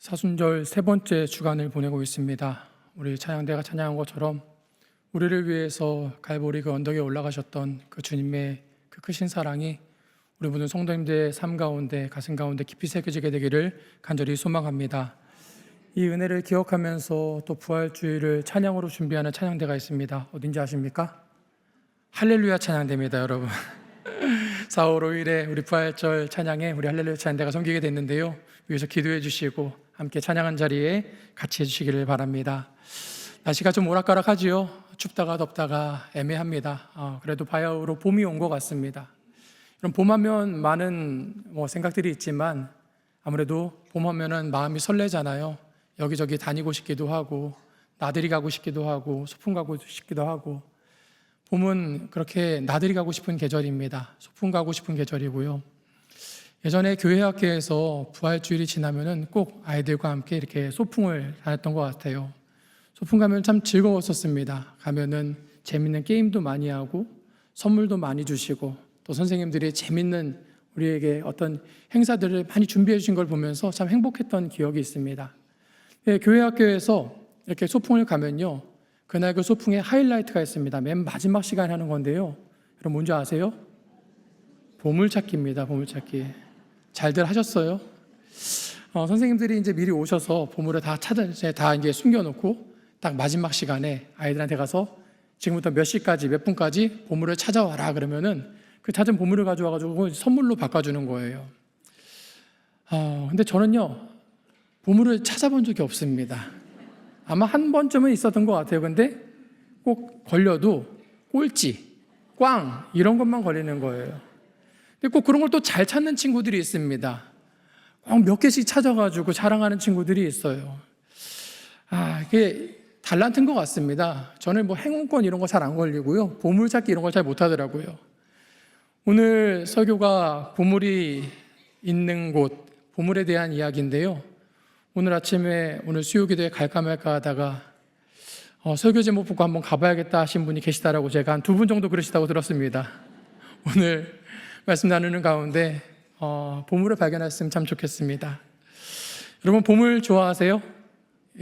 사순절 세 번째 주간을 보내고 있습니다. 우리 찬양대가 찬양한 것처럼 우리를 위해서 갈보리 그 언덕에 올라가셨던 그 주님의 그 크신 사랑이 우리 모든 성도님들의 삶 가운데, 가슴 가운데 깊이 새겨지게 되기를 간절히 소망합니다. 이 은혜를 기억하면서 또 부활주일을 찬양으로 준비하는 찬양대가 있습니다. 어딘지 아십니까? 할렐루야 찬양대입니다, 여러분. 4월 5일에 우리 부활절 찬양에 우리 할렐루야 찬양대가 섬기게 됐는데요. 위에서 기도해 주시고 함께 찬양한 자리에 같이 해주시기를 바랍니다. 날씨가 좀 오락가락하지요. 춥다가 덥다가 애매합니다. 그래도 바야흐로 봄이 온 것 같습니다. 그럼 봄하면 많은 생각들이 있지만 아무래도 봄하면은 마음이 설레잖아요. 여기저기 다니고 싶기도 하고 나들이 가고 싶기도 하고 소풍 가고 싶기도 하고 봄은 그렇게 나들이 가고 싶은 계절입니다. 소풍 가고 싶은 계절이고요. 예전에 교회학교에서 부활주일이 지나면은 꼭 아이들과 함께 이렇게 소풍을 다녔던 것 같아요. 소풍 가면 참 즐거웠었습니다. 가면은 재밌는 게임도 많이 하고 선물도 많이 주시고 또 선생님들이 재밌는 우리에게 어떤 행사들을 많이 준비해 주신 걸 보면서 참 행복했던 기억이 있습니다. 교회학교에서 이렇게 소풍을 가면요, 그날 그 소풍에 하이라이트가 있습니다. 맨 마지막 시간에 하는 건데요, 여러분 뭔지 아세요? 보물찾기입니다. 보물찾기. 잘들 하셨어요? 선생님들이 이제 미리 오셔서 보물을 다 이제 숨겨놓고 딱 마지막 시간에 아이들한테 가서 지금부터 몇 시까지 몇 분까지 보물을 찾아와라 그러면은 그 찾은 보물을 가져와가지고 선물로 바꿔주는 거예요. 근데 저는요, 보물을 찾아본 적이 없습니다. 아마 한 번쯤은 있었던 것 같아요. 근데 꼭 걸려도 꼴찌, 꽝 이런 것만 걸리는 거예요. 근데 꼭 그런 걸 또 잘 찾는 친구들이 있습니다. 꼭 몇 개씩 찾아가지고 자랑하는 친구들이 있어요. 이게 달란트인 것 같습니다. 저는 행운권 이런 거 잘 안 걸리고요, 보물찾기 이런 걸 잘 못하더라고요. 오늘 설교가 보물이 있는 곳, 보물에 대한 이야기인데요. 오늘 아침에 오늘 수요기도에 갈까 말까 하다가 설교 제목 보고 한번 가봐야겠다 하신 분이 계시다라고 제가 한 2분 정도 그러시다고 들었습니다. 오늘 말씀 나누는 가운데 보물을 발견했으면 참 좋겠습니다. 여러분 보물 좋아하세요?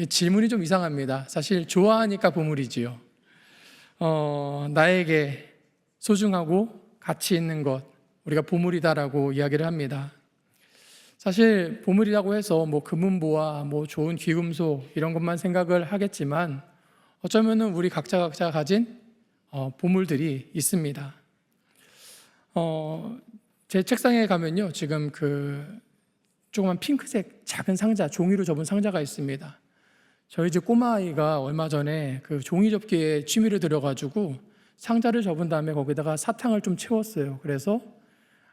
질문이 좀 이상합니다. 사실 좋아하니까 보물이지요. 나에게 소중하고 가치 있는 것, 우리가 보물이다라고 이야기를 합니다. 사실 보물이라고 해서 금은보화, 좋은 귀금속 이런 것만 생각을 하겠지만 어쩌면은 우리 각자가 가진 보물들이 있습니다. 제 책상에 가면요, 지금 그 조그만 핑크색 작은 상자, 종이로 접은 상자가 있습니다. 저희 집 꼬마아이가 얼마 전에 그 종이 접기에 취미를 들여가지고 상자를 접은 다음에 거기다가 사탕을 좀 채웠어요. 그래서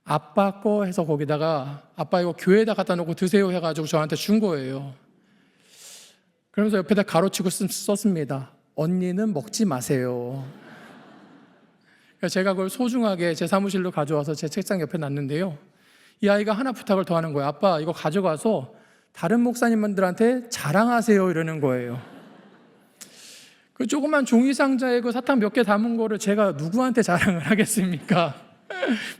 아빠 거 해서 거기다가 아빠 이거 교회에다 갖다 놓고 드세요 해가지고 저한테 준 거예요. 그러면서 옆에다 가로치고 썼습니다. 언니는 먹지 마세요. 제가 그걸 소중하게 제 사무실로 가져와서 제 책상 옆에 놨는데요, 이 아이가 하나 부탁을 더 하는 거예요. 아빠 이거 가져가서 다른 목사님들한테 자랑하세요 이러는 거예요. 그 조그만 종이 상자에 그 사탕 몇 개 담은 거를 제가 누구한테 자랑을 하겠습니까?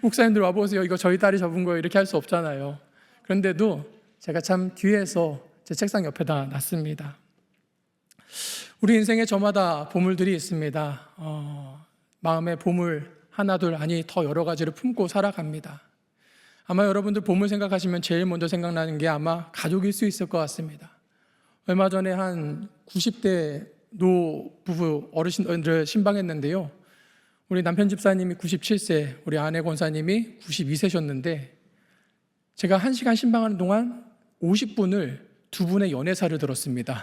목사님들 와보세요, 이거 저희 딸이 접은 거예요, 이렇게 할 수 없잖아요. 그런데도 제가 참 뒤에서 제 책상 옆에다 놨습니다. 우리 인생에 저마다 보물들이 있습니다. 마음의 보물 하나둘 아니 더 여러 가지를 품고 살아갑니다. 아마 여러분들 보물 생각하시면 제일 먼저 생각나는 게 아마 가족일 수 있을 것 같습니다. 얼마 전에 한 90대 노부부 어르신들 신방했는데요, 우리 남편 집사님이 97세, 우리 아내 권사님이 92세셨는데 제가 1시간 신방하는 동안 50분을 두 분의 연애사를 들었습니다.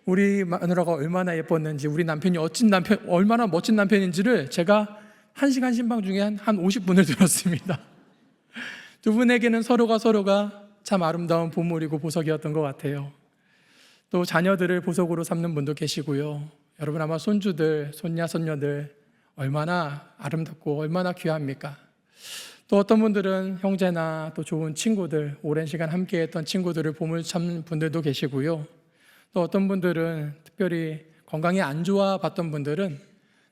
우리 마누라가 얼마나 예뻤는지, 우리 남편이 얼마나 멋진 남편인지를 제가 1시간 신방 중에 한 50분을 들었습니다. 두 분에게는 서로가 참 아름다운 보물이고 보석이었던 것 같아요. 또 자녀들을 보석으로 삼는 분도 계시고요. 여러분 아마 손주들, 손냐, 손녀들 얼마나 아름답고 얼마나 귀합니까? 또 어떤 분들은 형제나 또 좋은 친구들, 오랜 시간 함께했던 친구들을 보물 찾는 분들도 계시고요. 또 어떤 분들은 특별히 건강이 안 좋아 봤던 분들은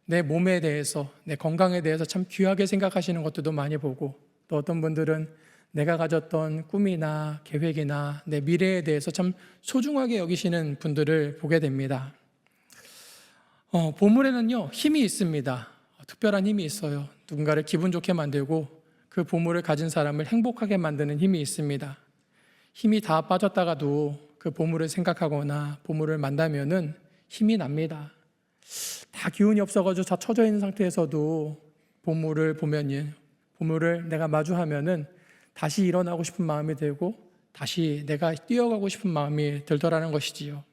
내 몸에 대해서, 내 건강에 대해서 참 귀하게 생각하시는 것들도 많이 보고, 또 어떤 분들은 내가 가졌던 꿈이나 계획이나 내 미래에 대해서 참 소중하게 여기시는 분들을 보게 됩니다. 보물에는요, 힘이 있습니다. 특별한 힘이 있어요. 누군가를 기분 좋게 만들고 그 보물을 가진 사람을 행복하게 만드는 힘이 있습니다. 힘이 다 빠졌다가도 그 보물을 생각하거나 보물을 만나면은 힘이 납니다. 다 기운이 없어가지고 다 처져 있는 상태에서도 보물을 보면은, 보물을 내가 마주하면은 다시 일어나고 싶은 마음이 들고 다시 내가 뛰어가고 싶은 마음이 들더라는 것이지요.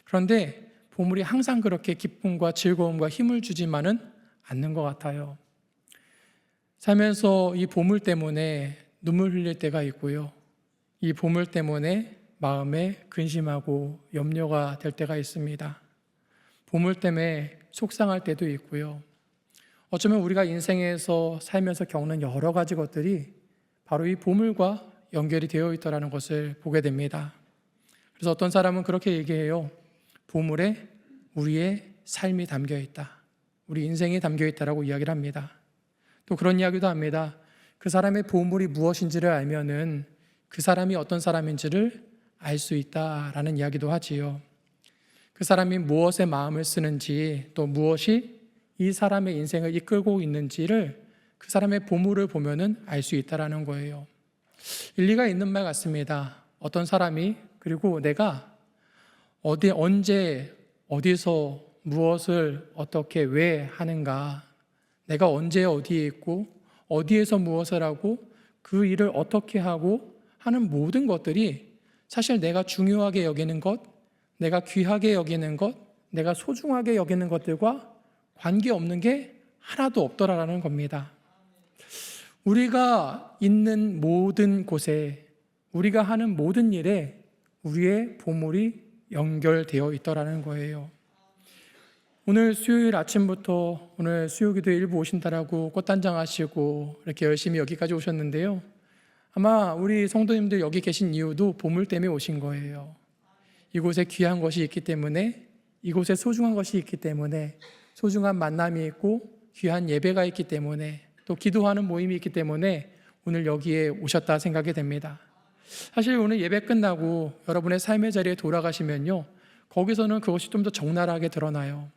그런데 보물이 항상 그렇게 기쁨과 즐거움과 힘을 주지만은 않는 것 같아요. 살면서 이 보물 때문에 눈물 흘릴 때가 있고요. 이 보물 때문에 마음에 근심하고 염려가 될 때가 있습니다. 보물 때문에 속상할 때도 있고요. 어쩌면 우리가 인생에서 살면서 겪는 여러 가지 것들이 바로 이 보물과 연결이 되어 있다는 것을 보게 됩니다. 그래서 어떤 사람은 그렇게 얘기해요. 보물에 우리의 삶이 담겨 있다. 우리 인생이 담겨 있다라고 이야기를 합니다. 또 그런 이야기도 합니다. 그 사람의 보물이 무엇인지를 알면은 그 사람이 어떤 사람인지를 알 수 있다라는 이야기도 하지요. 그 사람이 무엇에 마음을 쓰는지 또 무엇이 이 사람의 인생을 이끌고 있는지를 그 사람의 보물을 보면은 알 수 있다라는 거예요. 일리가 있는 말 같습니다. 어떤 사람이 그리고 내가 언제 어디서 무엇을 어떻게 왜 하는가, 내가 언제 어디에 있고 어디에서 무엇을 하고 그 일을 어떻게 하고 하는 모든 것들이 사실 내가 중요하게 여기는 것, 내가 귀하게 여기는 것, 내가 소중하게 여기는 것들과 관계없는 게 하나도 없더라라는 겁니다. 우리가 있는 모든 곳에, 우리가 하는 모든 일에 우리의 보물이 연결되어 있더라는 거예요. 오늘 수요일 아침부터 오늘 수요기도 일부 오신다라고 꽃단장 하시고 이렇게 열심히 여기까지 오셨는데요. 아마 우리 성도님들 여기 계신 이유도 보물 때문에 오신 거예요. 이곳에 귀한 것이 있기 때문에, 이곳에 소중한 것이 있기 때문에, 소중한 만남이 있고 귀한 예배가 있기 때문에, 또 기도하는 모임이 있기 때문에 오늘 여기에 오셨다 생각이 됩니다. 사실 오늘 예배 끝나고 여러분의 삶의 자리에 돌아가시면요, 거기서는 그것이 좀 더 적나라하게 드러나요.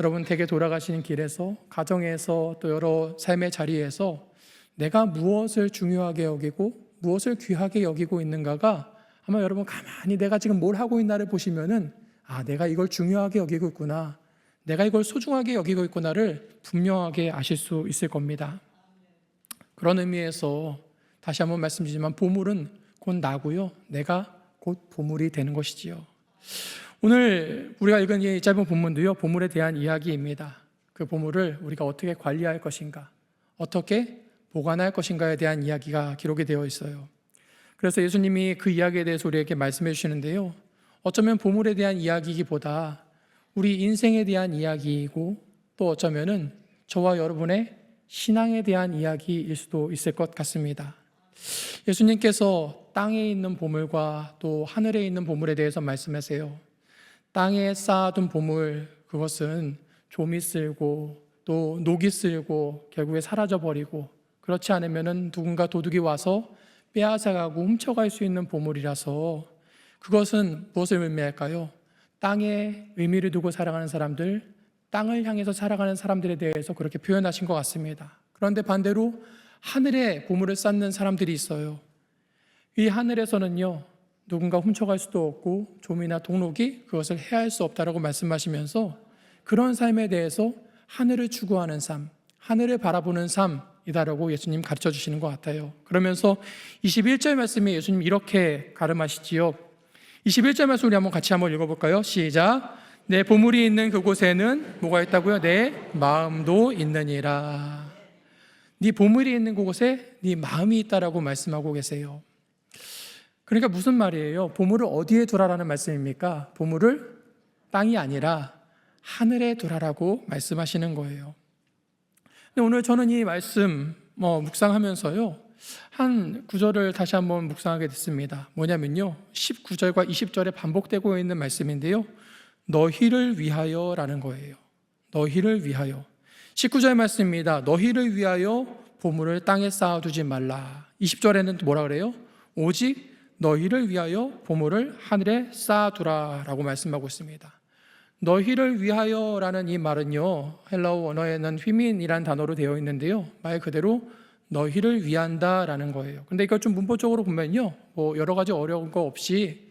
여러분 댁에 돌아가시는 길에서, 가정에서, 또 여러 삶의 자리에서 내가 무엇을 중요하게 여기고 무엇을 귀하게 여기고 있는가가 아마 여러분 가만히 내가 지금 뭘 하고 있나를 보시면은 내가 이걸 중요하게 여기고 있구나, 내가 이걸 소중하게 여기고 있구나를 분명하게 아실 수 있을 겁니다. 그런 의미에서 다시 한번 말씀드리지만 보물은 곧 나고요, 내가 곧 보물이 되는 것이지요. 오늘 우리가 읽은 이 짧은 본문도요, 보물에 대한 이야기입니다. 그 보물을 우리가 어떻게 관리할 것인가, 어떻게 보관할 것인가에 대한 이야기가 기록이 되어 있어요. 그래서 예수님이 그 이야기에 대해서 우리에게 말씀해 주시는데요, 어쩌면 보물에 대한 이야기이기보다 우리 인생에 대한 이야기이고, 또 어쩌면은 저와 여러분의 신앙에 대한 이야기일 수도 있을 것 같습니다. 예수님께서 땅에 있는 보물과 또 하늘에 있는 보물에 대해서 말씀하세요. 땅에 쌓아둔 보물, 그것은 좀이 쓸고 또 녹이 쓸고 결국에 사라져버리고, 그렇지 않으면 누군가 도둑이 와서 빼앗아가고 훔쳐갈 수 있는 보물이라서 그것은 무엇을 의미할까요? 땅에 의미를 두고 살아가는 사람들, 땅을 향해서 살아가는 사람들에 대해서 그렇게 표현하신 것 같습니다. 그런데 반대로 하늘에 보물을 쌓는 사람들이 있어요. 이 하늘에서는요, 누군가 훔쳐갈 수도 없고 좀이나 동록이 그것을 해할 수 없다라고 말씀하시면서 그런 삶에 대해서 하늘을 추구하는 삶, 하늘을 바라보는 삶이다라고 예수님 가르쳐 주시는 것 같아요. 그러면서 21절 말씀에 예수님 이렇게 가름하시지요. 21절 말씀 우리 같이 한번 읽어볼까요? 시작. 내 보물이 있는 그곳에는 뭐가 있다고요? 내 마음도 있느니라. 네 보물이 있는 그곳에 네 마음이 있다라고 말씀하고 계세요. 그러니까 무슨 말이에요? 보물을 어디에 두라라는 말씀입니까? 보물을 땅이 아니라 하늘에 두라라고 말씀하시는 거예요. 근데 오늘 저는 이 말씀 묵상하면서요, 한 구절을 다시 한번 묵상하게 됐습니다. 뭐냐면요, 19절과 20절에 반복되고 있는 말씀인데요, 너희를 위하여라는 거예요. 너희를 위하여. 19절 말씀입니다. 너희를 위하여 보물을 땅에 쌓아두지 말라. 20절에는 뭐라 그래요? 오직 너희를 위하여 보물을 하늘에 쌓아두라 라고 말씀하고 있습니다. 너희를 위하여라는 이 말은요, 헬라어 원어에는 휘민이라는 단어로 되어 있는데요, 말 그대로 너희를 위한다라는 거예요. 근데 이걸 좀 문법적으로 보면요, 여러 가지 어려운 거 없이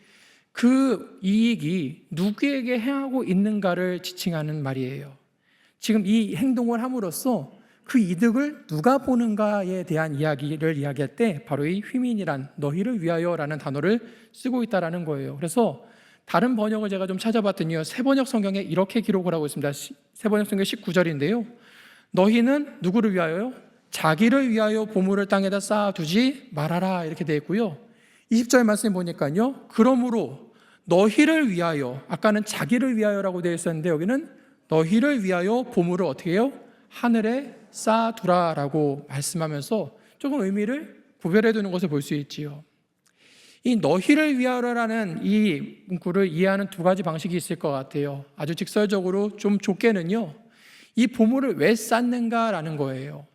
그 이익이 누구에게 행하고 있는가를 지칭하는 말이에요. 지금 이 행동을 함으로써 그 이득을 누가 보는가에 대한 이야기를 이야기할 때 바로 이 휘민이란 너희를 위하여라는 단어를 쓰고 있다라는 거예요. 그래서 다른 번역을 제가 좀 찾아봤더니요, 세번역 성경에 이렇게 기록을 하고 있습니다. 세번역 성경 19절인데요, 너희는 누구를 위하여요? 자기를 위하여 보물을 땅에다 쌓아두지 말아라 이렇게 되어 있고요, 20절 말씀 보니까요, 그러므로 너희를 위하여, 아까는 자기를 위하여라고 되어 있었는데 여기는 너희를 위하여 보물을 어떻게 해요? 하늘에 쌓아두라라고 말씀하면서 조금 의미를 구별해 두는 것을 볼 수 있지요. 이 너희를 위하여라는 이 문구를 이해하는 두 가지 방식이 있을 것 같아요. 아주 직설적으로 좀 좁게는요, 이 보물을 왜 쌓는가라는 거예요.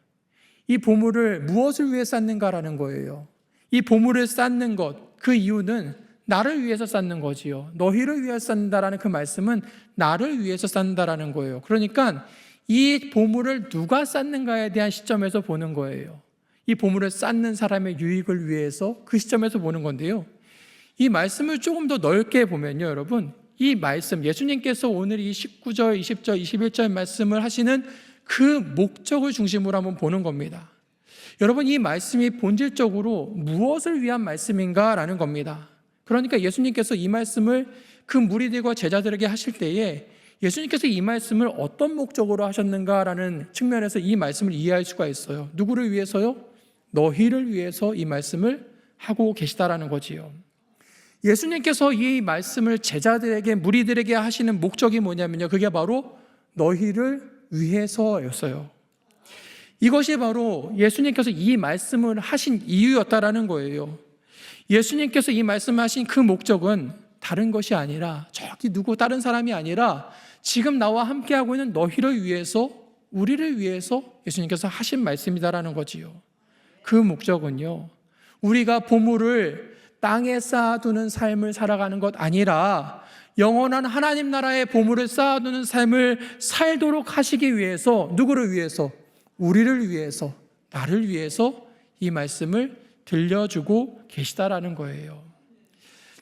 이 보물을 무엇을 위해 쌓는가라는 거예요. 이 보물을 쌓는 것, 그 이유는 나를 위해서 쌓는 거지요. 너희를 위해서 쌓는다라는 그 말씀은 나를 위해서 쌓는다라는 거예요. 그러니까 이 보물을 누가 쌓는가에 대한 시점에서 보는 거예요. 이 보물을 쌓는 사람의 유익을 위해서 그 시점에서 보는 건데요, 이 말씀을 조금 더 넓게 보면요, 여러분, 이 말씀, 예수님께서 오늘 이 19절, 20절, 21절 말씀을 하시는 그 목적을 중심으로 한번 보는 겁니다. 여러분, 이 말씀이 본질적으로 무엇을 위한 말씀인가라는 겁니다. 그러니까 예수님께서 이 말씀을 그 무리들과 제자들에게 하실 때에 예수님께서 이 말씀을 어떤 목적으로 하셨는가라는 측면에서 이 말씀을 이해할 수가 있어요. 누구를 위해서요? 너희를 위해서 이 말씀을 하고 계시다라는 거지요. 예수님께서 이 말씀을 제자들에게, 무리들에게 하시는 목적이 뭐냐면요, 그게 바로 너희를 위해서였어요. 이것이 바로 예수님께서 이 말씀을 하신 이유였다라는 거예요. 예수님께서 이 말씀을 하신 그 목적은 다른 것이 아니라, 저기 누구 다른 사람이 아니라 지금 나와 함께하고 있는 너희를 위해서, 우리를 위해서 예수님께서 하신 말씀이다라는 거지요. 그 목적은요, 우리가 보물을 땅에 쌓아두는 삶을 살아가는 것 아니라 영원한 하나님 나라의 보물을 쌓아두는 삶을 살도록 하시기 위해서, 누구를 위해서? 우리를 위해서, 나를 위해서 이 말씀을 들려주고 계시다라는 거예요.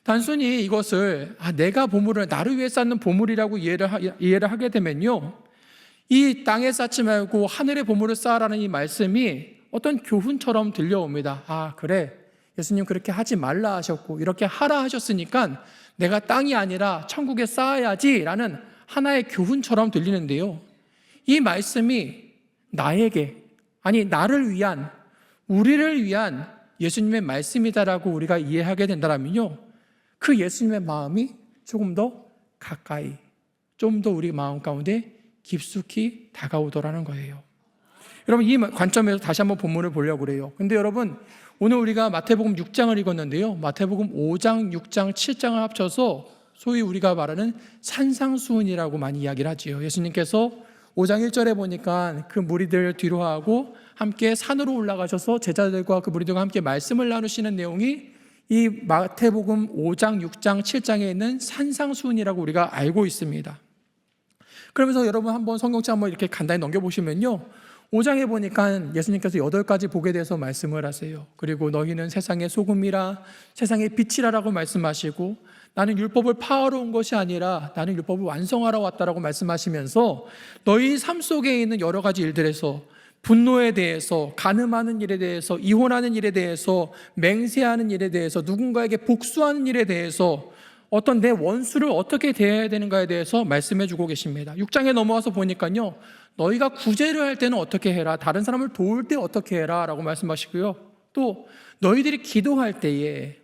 단순히 이것을 내가 보물을 나를 위해 쌓는 보물이라고 이해를 하게 되면요, 이 땅에 쌓지 말고 하늘의 보물을 쌓으라는 이 말씀이 어떤 교훈처럼 들려옵니다. 그래, 예수님 그렇게 하지 말라 하셨고 이렇게 하라 하셨으니까 내가 땅이 아니라 천국에 쌓아야지 라는 하나의 교훈처럼 들리는데요, 이 말씀이 나에게, 아니 나를 위한, 우리를 위한 예수님의 말씀이다라고 우리가 이해하게 된다면요, 그 예수님의 마음이 조금 더 가까이, 좀 더 우리 마음 가운데 깊숙이 다가오더라는 거예요. 여러분, 이 관점에서 다시 한번 본문을 보려고 그래요. 근데 여러분, 오늘 우리가 마태복음 6장을 읽었는데요, 마태복음 5장, 6장, 7장을 합쳐서 소위 우리가 말하는 산상수훈이라고 많이 이야기를 하지요. 예수님께서 5장 1절에 보니까 그 무리들 뒤로 하고 함께 산으로 올라가셔서 제자들과 그 무리들과 함께 말씀을 나누시는 내용이 이 마태복음 5장, 6장, 7장에 있는 산상수훈이라고 우리가 알고 있습니다. 그러면서 여러분 한번 성경책 한번 이렇게 간단히 넘겨보시면요, 5장에 보니까 예수님께서 8가지 복에 대해서 말씀을 하세요. 그리고 너희는 세상의 소금이라, 세상의 빛이라라고 말씀하시고, 나는 율법을 파하러 온 것이 아니라 나는 율법을 완성하러 왔다라고 말씀하시면서 너희 삶 속에 있는 여러 가지 일들에서, 분노에 대해서, 간음하는 일에 대해서, 이혼하는 일에 대해서, 맹세하는 일에 대해서, 누군가에게 복수하는 일에 대해서, 어떤 내 원수를 어떻게 대해야 되는가에 대해서 말씀해 주고 계십니다. 6장에 넘어와서 보니까요, 너희가 구제를 할 때는 어떻게 해라, 다른 사람을 도울 때 어떻게 해라 라고 말씀하시고요, 또 너희들이 기도할 때에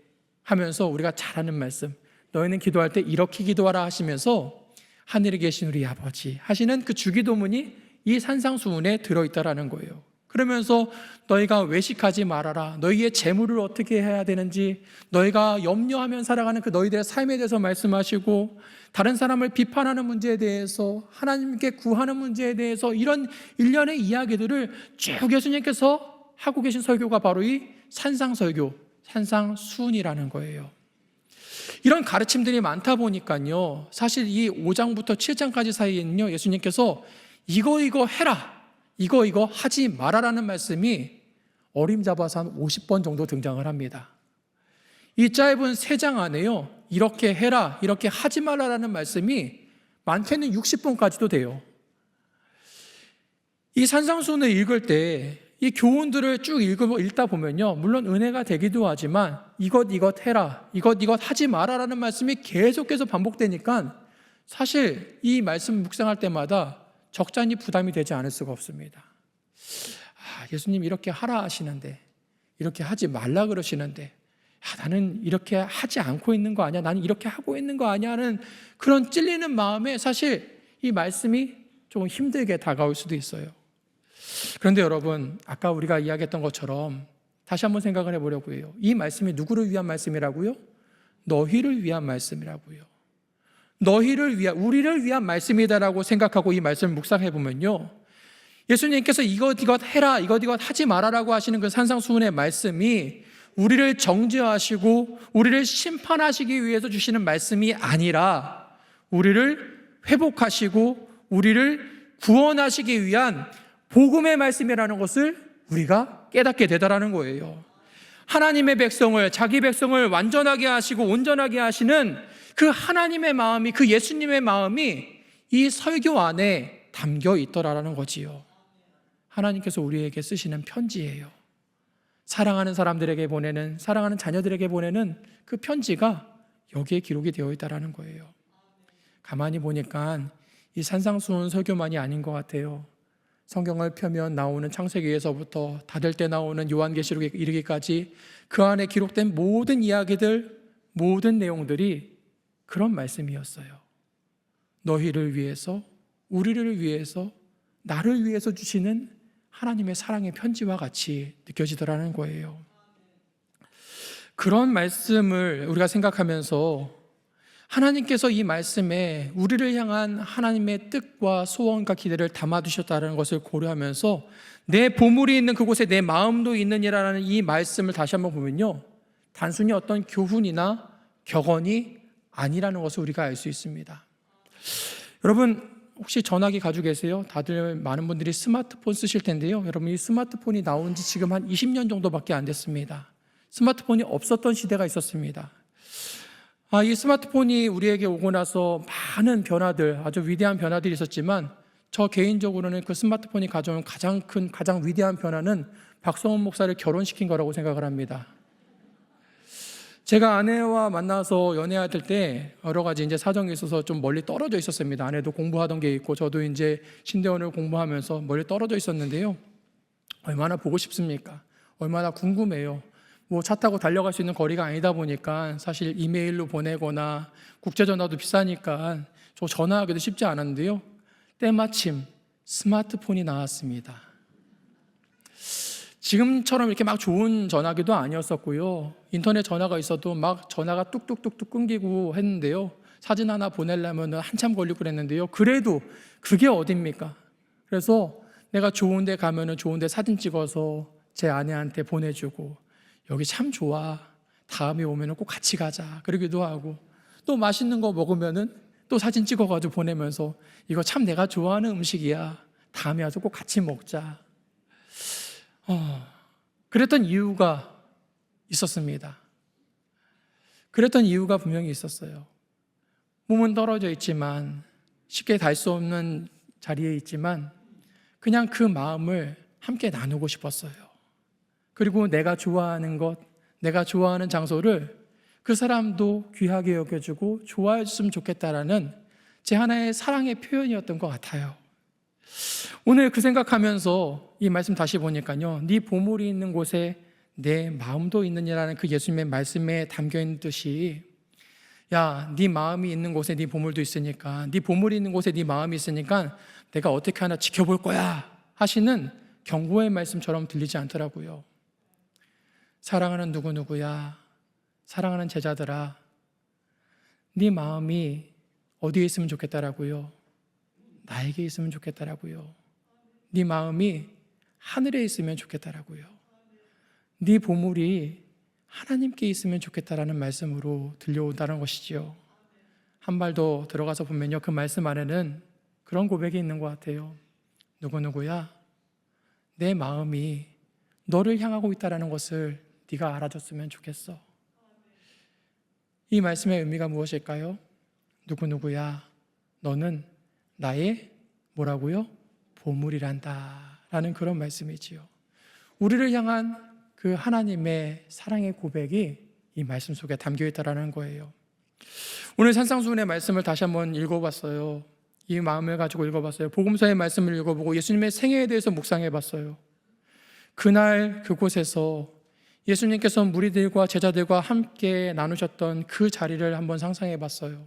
하면서 우리가 잘 아는 말씀, 너희는 기도할 때 이렇게 기도하라 하시면서 하늘에 계신 우리 아버지 하시는 그 주기도문이 이 산상수훈에 들어있다라는 거예요. 그러면서 너희가 외식하지 말아라, 너희의 재물을 어떻게 해야 되는지, 너희가 염려하면 살아가는 그 너희들의 삶에 대해서 말씀하시고, 다른 사람을 비판하는 문제에 대해서, 하나님께 구하는 문제에 대해서, 이런 일련의 이야기들을 쭉 예수님께서 하고 계신 설교가 바로 이 산상설교, 산상수훈이라는 거예요. 이런 가르침들이 많다 보니까요, 사실 이 5장부터 7장까지 사이에는요, 예수님께서 이거 해라, 이거 하지 마라라는 말씀이 어림잡아서 한 50번 정도 등장을 합니다. 이 짧은 3장 안에요, 이렇게 해라, 이렇게 하지 말라라는 말씀이 많게는 60번까지도 돼요. 이 산상수훈을 읽을 때 이 교훈들을 쭉 읽다 보면요, 물론 은혜가 되기도 하지만 이것 해라, 이것 하지 마라라는 말씀이 계속해서 반복되니까 사실 이 말씀 묵상할 때마다 적잖이 부담이 되지 않을 수가 없습니다. 예수님 이렇게 하라 하시는데, 이렇게 하지 말라 그러시는데, 나는 이렇게 하지 않고 있는 거 아니야? 나는 이렇게 하고 있는 거 아니야? 하는 그런 찔리는 마음에 사실 이 말씀이 조금 힘들게 다가올 수도 있어요. 그런데 여러분, 아까 우리가 이야기했던 것처럼 다시 한번 생각을 해보려고 해요. 이 말씀이 누구를 위한 말씀이라고요? 너희를 위한 말씀이라고요. 우리를 위한 말씀이다라고 생각하고 이 말씀을 묵상해보면요, 예수님께서 이것 해라, 이것 하지 말아라고 하시는 그 산상수훈의 말씀이 우리를 정죄하시고 우리를 심판하시기 위해서 주시는 말씀이 아니라 우리를 회복하시고 우리를 구원하시기 위한 복음의 말씀이라는 것을 우리가 깨닫게 되더라는 거예요. 하나님의 백성을, 자기 백성을 완전하게 하시고 온전하게 하시는 그 하나님의 마음이, 그 예수님의 마음이 이 설교 안에 담겨 있더라라는 거지요. 하나님께서 우리에게 쓰시는 편지예요. 사랑하는 사람들에게 보내는, 사랑하는 자녀들에게 보내는 그 편지가 여기에 기록이 되어 있다라는 거예요. 가만히 보니까 이 산상수훈 설교만이 아닌 것 같아요. 성경을 펴면 나오는 창세기에서부터 닫을 때 나오는 요한계시록에 이르기까지 그 안에 기록된 모든 이야기들, 모든 내용들이 그런 말씀이었어요. 너희를 위해서, 우리를 위해서, 나를 위해서 주시는 하나님의 사랑의 편지와 같이 느껴지더라는 거예요. 그런 말씀을 우리가 생각하면서 하나님께서 이 말씀에 우리를 향한 하나님의 뜻과 소원과 기대를 담아두셨다는 것을 고려하면서 내 보물이 있는 그곳에 내 마음도 있느니라는 이 말씀을 다시 한번 보면요, 단순히 어떤 교훈이나 격언이 아니라는 것을 우리가 알 수 있습니다. 여러분, 혹시 전화기 가지고 계세요? 다들 많은 분들이 스마트폰 쓰실 텐데요, 여러분, 이 스마트폰이 나온 지 지금 한 20년 정도밖에 안 됐습니다. 스마트폰이 없었던 시대가 있었습니다. 이 스마트폰이 우리에게 오고 나서 많은 변화들, 아주 위대한 변화들이 있었지만 저 개인적으로는 그 스마트폰이 가져온 가장 위대한 변화는 박성훈 목사를 결혼시킨 거라고 생각을 합니다. 제가 아내와 만나서 연애할 때 여러 가지 이제 사정이 있어서 좀 멀리 떨어져 있었습니다. 아내도 공부하던 게 있고 저도 이제 신대원을 공부하면서 멀리 떨어져 있었는데요, 얼마나 보고 싶습니까? 얼마나 궁금해요. 차 타고 달려갈 수 있는 거리가 아니다 보니까 사실 이메일로 보내거나 국제전화도 비싸니까 저 전화하기도 쉽지 않았는데요, 때마침 스마트폰이 나왔습니다. 지금처럼 이렇게 막 좋은 전화기도 아니었었고요, 인터넷 전화가 있어도 막 전화가 뚝뚝뚝뚝 끊기고 했는데요, 사진 하나 보내려면 한참 걸리고 그랬는데요, 그래도 그게 어딥니까? 그래서 내가 좋은 데 가면 좋은 데 사진 찍어서 제 아내한테 보내주고, 여기 참 좋아, 다음에 오면 꼭 같이 가자 그러기도 하고, 또 맛있는 거 먹으면 또 사진 찍어가지고 보내면서 이거 참 내가 좋아하는 음식이야, 다음에 와서 꼭 같이 먹자. 그랬던 이유가 있었습니다. 그랬던 이유가 분명히 있었어요. 몸은 떨어져 있지만, 쉽게 갈 수 없는 자리에 있지만 그냥 그 마음을 함께 나누고 싶었어요. 그리고 내가 좋아하는 것, 내가 좋아하는 장소를 그 사람도 귀하게 여겨주고 좋아해 줬으면 좋겠다라는 제 하나의 사랑의 표현이었던 것 같아요. 오늘 그 생각하면서 이 말씀 다시 보니까요, 네 보물이 있는 곳에 내 마음도 있느니라는 그 예수님의 말씀에 담겨있는 뜻이, 야, 네 마음이 있는 곳에 네 보물도 있으니까, 네 보물이 있는 곳에 네 마음이 있으니까 내가 어떻게 하나 지켜볼 거야 하시는 경고의 말씀처럼 들리지 않더라고요. 사랑하는 누구누구야, 사랑하는 제자들아, 네 마음이 어디에 있으면 좋겠다라고요? 나에게 있으면 좋겠다라고요. 네 마음이 하늘에 있으면 좋겠다라고요. 네 보물이 하나님께 있으면 좋겠다라는 말씀으로 들려온다는 것이지요. 한 발 더 들어가서 보면요, 그 말씀 안에는 그런 고백이 있는 것 같아요. 누구누구야, 내 마음이 너를 향하고 있다는 것을 네가 알아줬으면 좋겠어. 이 말씀의 의미가 무엇일까요? 누구누구야, 너는 나의 뭐라고요? 보물이란다 라는 그런 말씀이지요. 우리를 향한 그 하나님의 사랑의 고백이 이 말씀 속에 담겨 있다는 거예요. 오늘 산상수훈의 말씀을 다시 한번 읽어봤어요. 이 마음을 가지고 읽어봤어요. 복음서의 말씀을 읽어보고 예수님의 생애에 대해서 묵상해봤어요. 그날 그곳에서 예수님께서 무리들과 제자들과 함께 나누셨던 그 자리를 한번 상상해봤어요.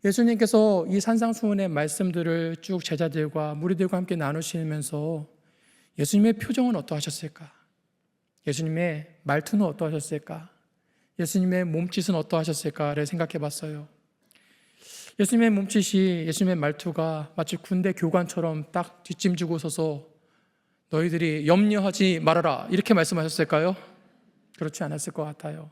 예수님께서 이 산상수훈의 말씀들을 쭉 제자들과 무리들과 함께 나누시면서 예수님의 표정은 어떠하셨을까? 예수님의 말투는 어떠하셨을까? 예수님의 몸짓은 어떠하셨을까를 생각해 봤어요. 예수님의 몸짓이, 예수님의 말투가 마치 군대 교관처럼 딱 뒷짐지고 서서 너희들이 염려하지 말아라 이렇게 말씀하셨을까요? 그렇지 않았을 것 같아요.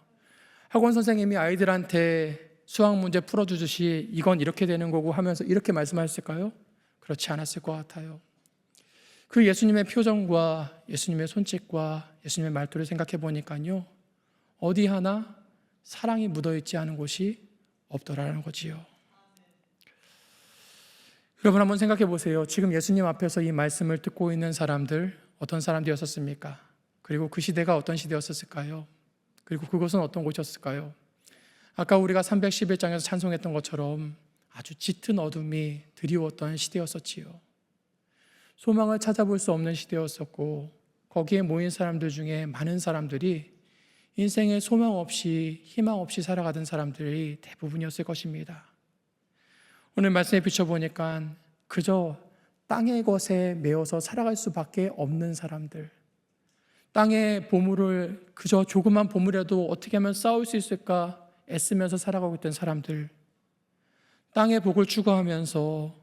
학원 선생님이 아이들한테 수학 문제 풀어주듯이 이건 이렇게 되는 거고 하면서 이렇게 말씀하셨을까요? 그렇지 않았을 것 같아요. 그 예수님의 표정과 예수님의 손짓과 예수님의 말투를 생각해 보니까요, 어디 하나 사랑이 묻어있지 않은 곳이 없더라는 거지요. 여러분 한번 생각해 보세요. 지금 예수님 앞에서 이 말씀을 듣고 있는 사람들, 어떤 사람들이었습니까? 그리고 그 시대가 어떤 시대였을까요? 그리고 그곳은 어떤 곳이었을까요? 아까 우리가 311장에서 찬송했던 것처럼 아주 짙은 어둠이 드리웠던 시대였었지요. 소망을 찾아볼 수 없는 시대였었고, 거기에 모인 사람들 중에 많은 사람들이 인생에 소망 없이 희망 없이 살아가던 사람들이 대부분이었을 것입니다. 오늘 말씀에 비춰보니까 그저 땅의 것에 매여서 살아갈 수밖에 없는 사람들, 땅의 보물을 그저 조그만 보물이라도 어떻게 하면 쌓을 수 있을까 애쓰면서 살아가고 있던 사람들, 땅의 복을 추구하면서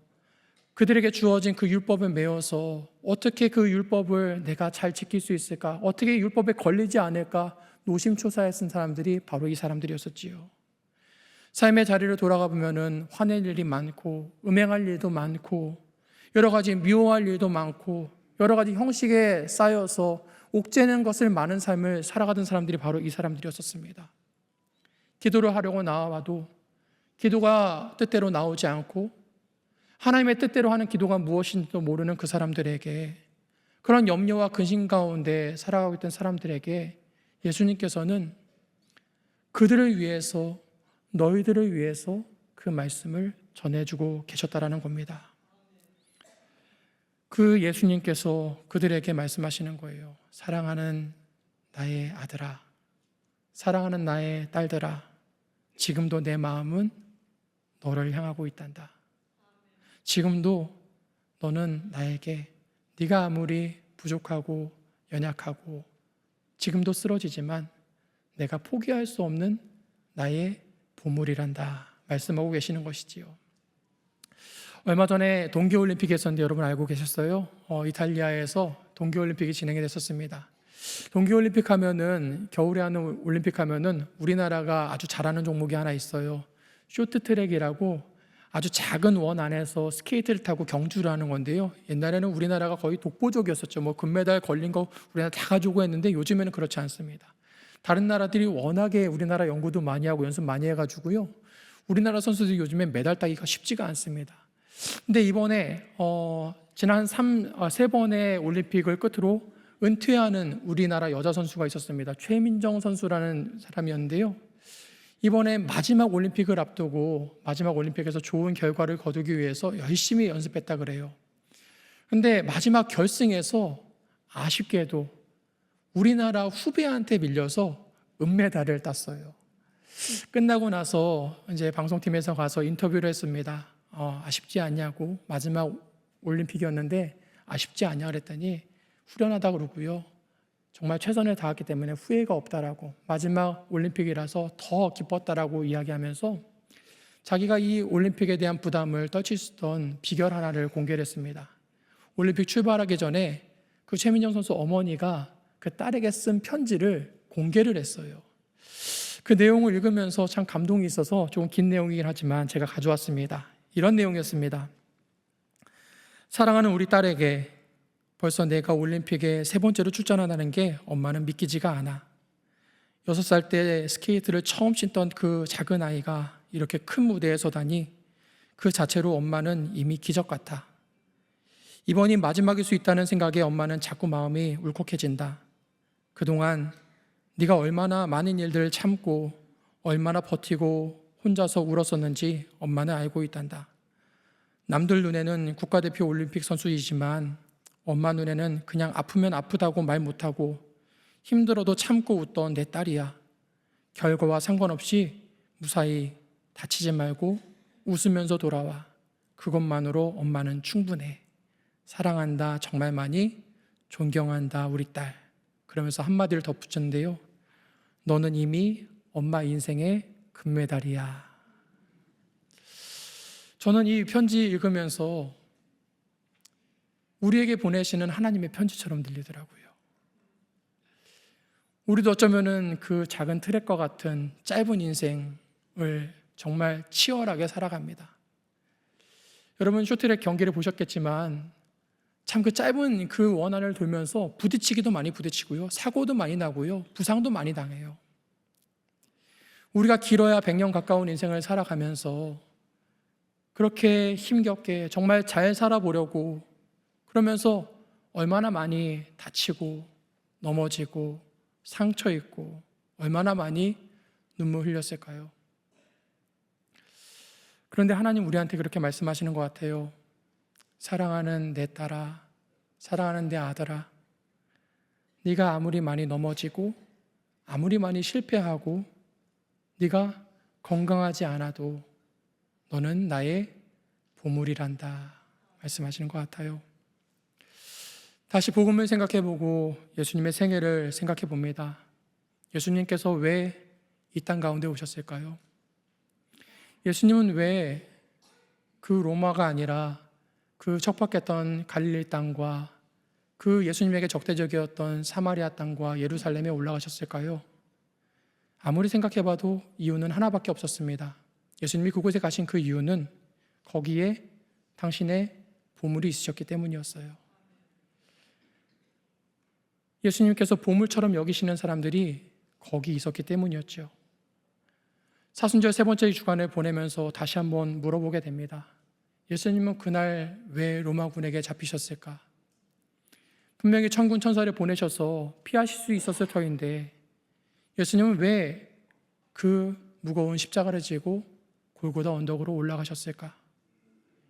그들에게 주어진 그 율법에 매여서 어떻게 그 율법을 내가 잘 지킬 수 있을까, 어떻게 율법에 걸리지 않을까 노심초사에 쓴 사람들이 바로 이 사람들이었었지요. 삶의 자리를 돌아가 보면은 화낼 일이 많고 음행할 일도 많고 여러 가지 미워할 일도 많고 여러 가지 형식에 쌓여서 옥죄는 것을 많은 삶을 살아가던 사람들이 바로 이 사람들이었었습니다. 기도를 하려고 나와도 기도가 뜻대로 나오지 않고 하나님의 뜻대로 하는 기도가 무엇인지도 모르는 그 사람들에게, 그런 염려와 근심 가운데 살아가고 있던 사람들에게 예수님께서는 그들을 위해서, 너희들을 위해서 그 말씀을 전해주고 계셨다라는 겁니다. 그 예수님께서 그들에게 말씀하시는 거예요. 사랑하는 나의 아들아, 사랑하는 나의 딸들아, 지금도 내 마음은 너를 향하고 있단다. 지금도 너는 나에게 네가 아무리 부족하고 연약하고 지금도 쓰러지지만 내가 포기할 수 없는 나의 보물이란다 말씀하고 계시는 것이지요. 얼마 전에 동계올림픽이 있었는데 여러분 알고 계셨어요? 이탈리아에서 동계올림픽이 진행이 됐었습니다. 동계올림픽 하면은, 겨울에 하는 올림픽 하면은 우리나라가 아주 잘하는 종목이 하나 있어요. 쇼트트랙이라고 아주 작은 원 안에서 스케이트를 타고 경주를 하는 건데요. 옛날에는 우리나라가 거의 독보적이었었죠. 뭐 금메달 걸린 거 우리나라 다 가지고 했는데 요즘에는 그렇지 않습니다. 다른 나라들이 워낙에 우리나라 연구도 많이 하고 연습 많이 해가지고요. 우리나라 선수들이 요즘에 메달 따기가 쉽지가 않습니다. 근데 이번에 지난 3번의 올림픽을 끝으로 은퇴하는 우리나라 여자 선수가 있었습니다. 최민정 선수라는 사람이었는데요. 이번에 마지막 올림픽을 앞두고 마지막 올림픽에서 좋은 결과를 거두기 위해서 열심히 연습했다 그래요. 근데 마지막 결승에서 아쉽게도 우리나라 후배한테 밀려서 은메달을 땄어요. 끝나고 나서 이제 방송팀에서 가서 인터뷰를 했습니다. 아쉽지 않냐고, 마지막 올림픽이었는데 아쉽지 않냐 그랬더니 후련하다 그러고요. 정말 최선을 다했기 때문에 후회가 없다라고, 마지막 올림픽이라서 더 기뻤다라고 이야기하면서 자기가 이 올림픽에 대한 부담을 떨칠 수 있던 비결 하나를 공개를 했습니다. 올림픽 출발하기 전에 그 최민정 선수 어머니가 그 딸에게 쓴 편지를 공개를 했어요. 그 내용을 읽으면서 참 감동이 있어서 조금 긴 내용이긴 하지만 제가 가져왔습니다. 이런 내용이었습니다. 사랑하는 우리 딸에게, 벌써 내가 올림픽에 3번째로 출전한다는 게 엄마는 믿기지가 않아. 6살 때 스케이트를 처음 신던 그 작은 아이가 이렇게 큰 무대에 서다니 그 자체로 엄마는 이미 기적 같아. 이번이 마지막일 수 있다는 생각에 엄마는 자꾸 마음이 울컥해진다. 그동안 네가 얼마나 많은 일들을 참고 얼마나 버티고 혼자서 울었었는지 엄마는 알고 있단다. 남들 눈에는 국가대표 올림픽 선수이지만 엄마 눈에는 그냥 아프면 아프다고 말 못하고 힘들어도 참고 웃던 내 딸이야. 결과와 상관없이 무사히 다치지 말고 웃으면서 돌아와. 그것만으로 엄마는 충분해. 사랑한다 정말 많이, 존경한다 우리 딸. 그러면서 한마디를 덧붙였는데요. 너는 이미 엄마 인생의 금메달이야. 저는 이 편지 읽으면서 우리에게 보내시는 하나님의 편지처럼 들리더라고요. 우리도 어쩌면은 그 작은 트랙과 같은 짧은 인생을 정말 치열하게 살아갑니다. 여러분 쇼트트랙 경기를 보셨겠지만 참 그 짧은 그 원안을 돌면서 부딪히기도 많이 부딪히고요. 사고도 많이 나고요. 부상도 많이 당해요. 우리가 길어야 100년 가까운 인생을 살아가면서 그렇게 힘겹게 정말 잘 살아보려고 그러면서 얼마나 많이 다치고 넘어지고 상처 입고 얼마나 많이 눈물 흘렸을까요? 그런데 하나님 우리한테 그렇게 말씀하시는 것 같아요. 사랑하는 내 딸아, 사랑하는 내 아들아, 네가 아무리 많이 넘어지고 아무리 많이 실패하고 네가 건강하지 않아도 너는 나의 보물이란다 말씀하시는 것 같아요. 다시 복음을 생각해보고 예수님의 생애를 생각해봅니다. 예수님께서 왜 이 땅 가운데 오셨을까요? 예수님은 왜 그 로마가 아니라 그 척박했던 갈릴리 땅과 그 예수님에게 적대적이었던 사마리아 땅과 예루살렘에 올라가셨을까요? 아무리 생각해봐도 이유는 하나밖에 없었습니다. 예수님이 그곳에 가신 그 이유는 거기에 당신의 보물이 있으셨기 때문이었어요. 예수님께서 보물처럼 여기시는 사람들이 거기 있었기 때문이었죠. 사순절 3번째 주간을 보내면서 다시 한번 물어보게 됩니다. 예수님은 그날 왜 로마군에게 잡히셨을까? 분명히 천군 천사를 보내셔서 피하실 수 있었을 터인데 예수님은 왜 그 무거운 십자가를 지고 골고다 언덕으로 올라가셨을까?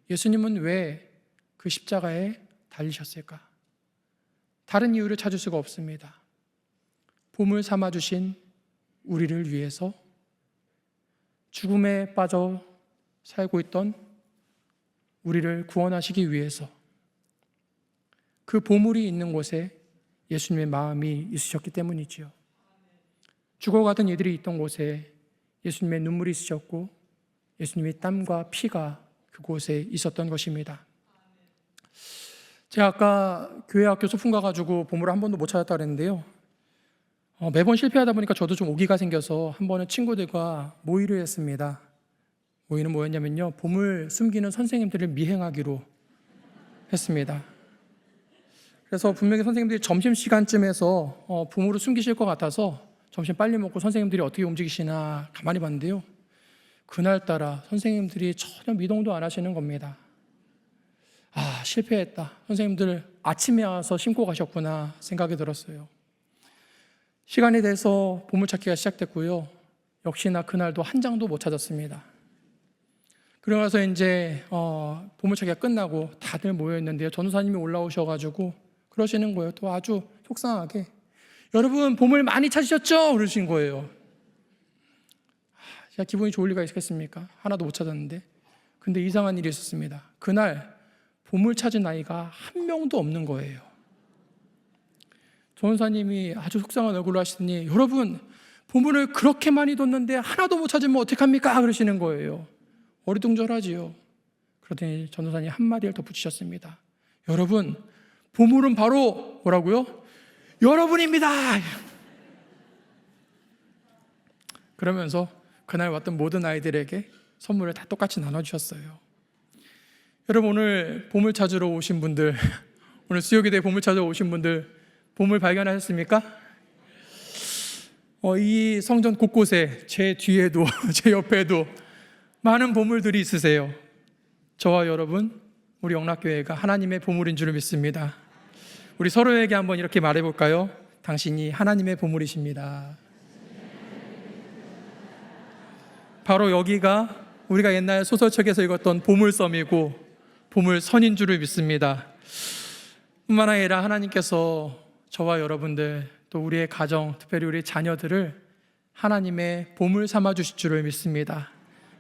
예수님은 왜 그 십자가에 달리셨을까? 다른 이유를 찾을 수가 없습니다. 보물 삼아주신 우리를 위해서, 죽음에 빠져 살고 있던 우리를 구원하시기 위해서, 그 보물이 있는 곳에 예수님의 마음이 있으셨기 때문이지요. 죽어가던 이들이 있던 곳에 예수님의 눈물이 있으셨고 예수님의 땀과 피가 그곳에 있었던 것입니다. 제가 아까 교회 학교 소풍 가가지고 보물을 한 번도 못 찾았다 그랬는데요. 매번 실패하다 보니까 저도 좀 오기가 생겨서 한 번은 친구들과 모의를 했습니다. 모의는 뭐였냐면요, 보물 숨기는 선생님들을 미행하기로 했습니다. 그래서 분명히 선생님들이 점심시간쯤에서 보물을 숨기실 것 같아서 점심 빨리 먹고 선생님들이 어떻게 움직이시나 가만히 봤는데요, 그날따라 선생님들이 전혀 미동도 안 하시는 겁니다. 아, 실패했다. 선생님들 아침에 와서 심고 가셨구나 생각이 들었어요. 시간이 돼서 보물찾기가 시작됐고요. 역시나 그날도 한 장도 못 찾았습니다. 그러고 나서 이제 보물찾기가 끝나고 다들 모여있는데요, 전도사님이 올라오셔가지고 그러시는 거예요. 또 아주 속상하게, 여러분 보물 많이 찾으셨죠? 그러신 거예요. 제가 기분이 좋을 리가 있겠습니까? 하나도 못 찾았는데. 근데 이상한 일이 있었습니다. 그날 보물 찾은 아이가 한 명도 없는 거예요. 전도사님이 아주 속상한 얼굴로 하시더니, 여러분 보물을 그렇게 많이 뒀는데 하나도 못 찾으면 어떡합니까? 그러시는 거예요. 어리둥절하지요. 그러더니 전도사님이 한마디를 덧붙이셨습니다. 여러분 보물은 바로 뭐라고요? 여러분입니다. 그러면서 그날 왔던 모든 아이들에게 선물을 다 똑같이 나눠주셨어요. 여러분, 오늘 보물 찾으러 오신 분들, 오늘 수요기도에 보물 찾으러 오신 분들, 보물 발견하셨습니까? 이 성전 곳곳에 제 뒤에도 제 옆에도 많은 보물들이 있으세요. 저와 여러분, 우리 영락교회가 하나님의 보물인 줄 믿습니다. 우리 서로에게 한번 이렇게 말해볼까요? 당신이 하나님의 보물이십니다. 바로 여기가 우리가 옛날 소설책에서 읽었던 보물섬이고 보물선인 줄을 믿습니다. 뿐만 아니라 하나님께서 저와 여러분들, 또 우리의 가정, 특별히 우리 자녀들을 하나님의 보물 삼아 주실 줄을 믿습니다.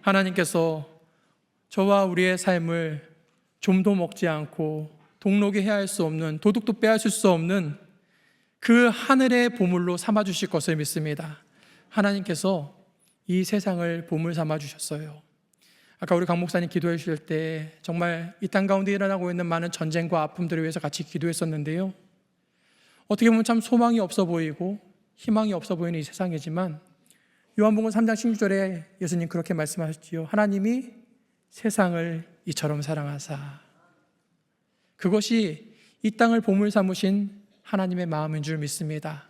하나님께서 저와 우리의 삶을 좀도 먹지 않고 동록이 해할 수 없는, 도둑도 빼앗을 수 없는 그 하늘의 보물로 삼아 주실 것을 믿습니다. 하나님께서 이 세상을 보물 삼아 주셨어요. 아까 우리 강 목사님 기도해 주실 때 정말 이 땅 가운데 일어나고 있는 많은 전쟁과 아픔들을 위해서 같이 기도했었는데요, 어떻게 보면 참 소망이 없어 보이고 희망이 없어 보이는 이 세상이지만 요한복음 3장 16절에 예수님 그렇게 말씀하셨지요. 하나님이 세상을 이처럼 사랑하사. 그것이 이 땅을 보물 삼으신 하나님의 마음인 줄 믿습니다.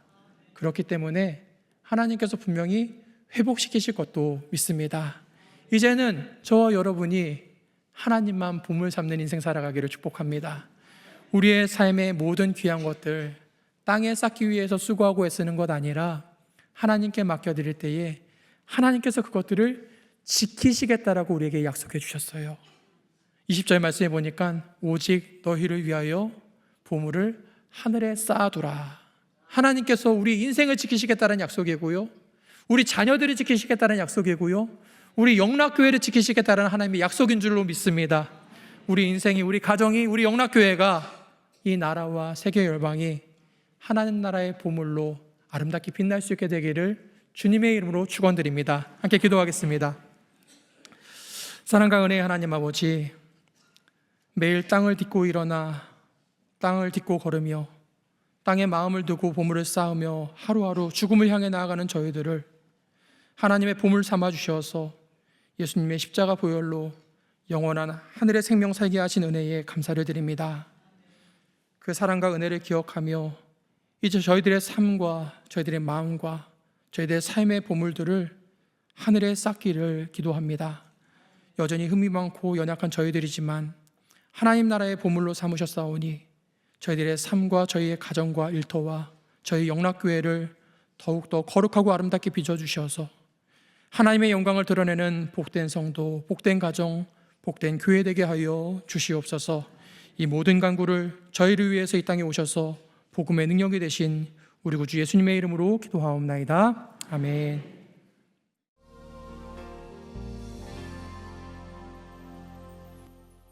그렇기 때문에 하나님께서 분명히 회복시키실 것도 믿습니다. 이제는 저와 여러분이 하나님만 보물 삼는 인생 살아가기를 축복합니다. 우리의 삶의 모든 귀한 것들 땅에 쌓기 위해서 수고하고 애쓰는 것 아니라 하나님께 맡겨드릴 때에 하나님께서 그것들을 지키시겠다라고 우리에게 약속해 주셨어요. 20절 말씀해 보니까 오직 너희를 위하여 보물을 하늘에 쌓아두라. 하나님께서 우리 인생을 지키시겠다는 약속이고요, 우리 자녀들을 지키시겠다는 약속이고요, 우리 영락교회를 지키시겠다는 하나님의 약속인 줄로 믿습니다. 우리 인생이, 우리 가정이, 우리 영락교회가 이 나라와 세계 열방이 하나님 나라의 보물로 아름답게 빛날 수 있게 되기를 주님의 이름으로 축원드립니다. 함께 기도하겠습니다. 사랑과 은혜의 하나님 아버지, 매일 땅을 딛고 일어나 땅을 딛고 걸으며 땅에 마음을 두고 보물을 쌓으며 하루하루 죽음을 향해 나아가는 저희들을 하나님의 보물 삼아 주셔서 예수님의 십자가 보혈로 영원한 하늘의 생명 살게 하신 은혜에 감사를 드립니다. 그 사랑과 은혜를 기억하며 이제 저희들의 삶과 저희들의 마음과 저희들의 삶의 보물들을 하늘에 쌓기를 기도합니다. 여전히 흠이 많고 연약한 저희들이지만 하나님 나라의 보물로 삼으셨사오니 저희들의 삶과 저희의 가정과 일터와 저희 영락교회를 더욱더 거룩하고 아름답게 빚어주셔서 하나님의 영광을 드러내는 복된 성도, 복된 가정, 복된 교회 되게 하여 주시옵소서. 이 모든 간구를 저희를 위해서 이 땅에 오셔서 복음의 능력이 되신 우리 구주 예수님의 이름으로 기도하옵나이다. 아멘.